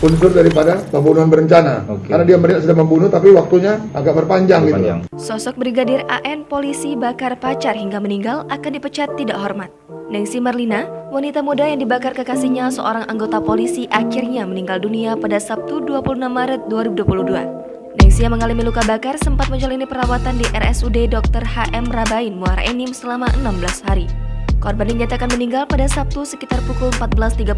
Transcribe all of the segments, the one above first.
unsur daripada pembunuhan berencana. Karena dia melihat sudah membunuh tapi waktunya agak berpanjang gitu. Sosok Brigadir AN polisi bakar pacar hingga meninggal akan dipecat tidak hormat. Nengsi Marlina, wanita muda yang dibakar kekasihnya seorang anggota polisi akhirnya meninggal dunia pada Sabtu 26 Maret 2022. Nengsi yang mengalami luka bakar sempat menjalani perawatan di RSUD Dr. HM Rabain Muara Enim selama 16 hari. Korban dinyatakan meninggal pada Sabtu sekitar pukul 14.37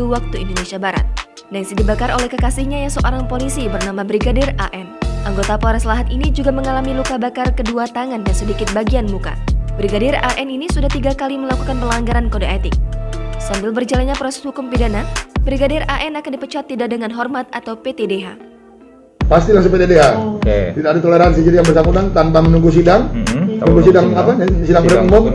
waktu Indonesia Barat. Nengsi dibakar oleh kekasihnya yang seorang polisi bernama Brigadir AN. Anggota Polres Lahat ini juga mengalami luka bakar kedua tangan dan sedikit bagian muka. Brigadir AN ini sudah 3 kali melakukan pelanggaran kode etik. Sambil berjalannya proses hukum pidana, Brigadir AN akan dipecat tidak dengan hormat atau PTDH. Pasti langsung PTDH. Tidak ada toleransi, jadi yang bersangkutan tanpa menunggu sidang, tunggu sidang apa? Sidang umum.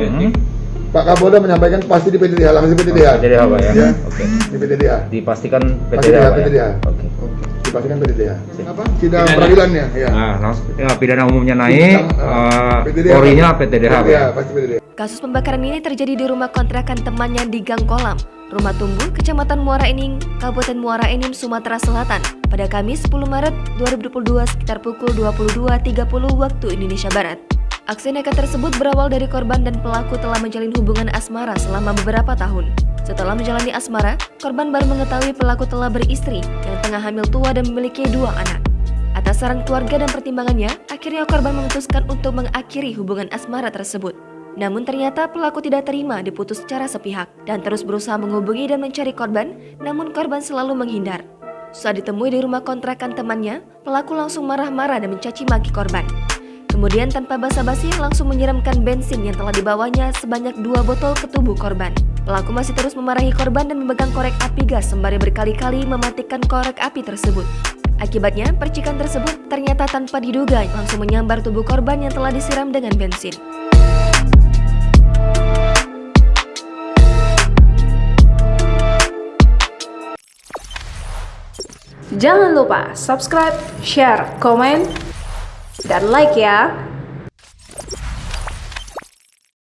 Pak Kapolda menyampaikan pasti di PTDH, langsung PTDH. PTDH Pak ya? Oke. Di PTDH. Dipastikan Pasti PTDH Pak PTDH. ya? Oke. Dipastikan PTDH. Apa? Sidang peradilannya, ya. Nah, langsung pidana umumnya naik, PTDH. Polrinya PTDH Pak ya? Pasti PTDH. Kasus pembakaran ini terjadi di rumah kontrakan temannya di Gang Kolam, Rumah Tumbuh, Kecamatan Muara Enim, Kabupaten Muara Enim, Sumatera Selatan, pada Kamis 10 Maret 2022 sekitar pukul 22.30 waktu Indonesia Barat. Aksi nekat tersebut berawal dari korban dan pelaku telah menjalin hubungan asmara selama beberapa tahun. Setelah menjalani asmara, korban baru mengetahui pelaku telah beristri yang tengah hamil tua dan memiliki 2 anak. Atas saran keluarga dan pertimbangannya, akhirnya korban memutuskan untuk mengakhiri hubungan asmara tersebut. Namun ternyata pelaku tidak terima diputus secara sepihak dan terus berusaha menghubungi dan mencari korban, namun korban selalu menghindar. Saat ditemui di rumah kontrakan temannya, pelaku langsung marah-marah dan mencaci maki korban. Kemudian tanpa basa-basi langsung menyiramkan bensin yang telah dibawanya sebanyak 2 botol ke tubuh korban. Pelaku masih terus memarahi korban dan memegang korek api gas sembari berkali-kali mematikan korek api tersebut. Akibatnya, percikan tersebut ternyata tanpa diduga langsung menyambar tubuh korban yang telah disiram dengan bensin. Jangan lupa subscribe, share, komen, dan like ya.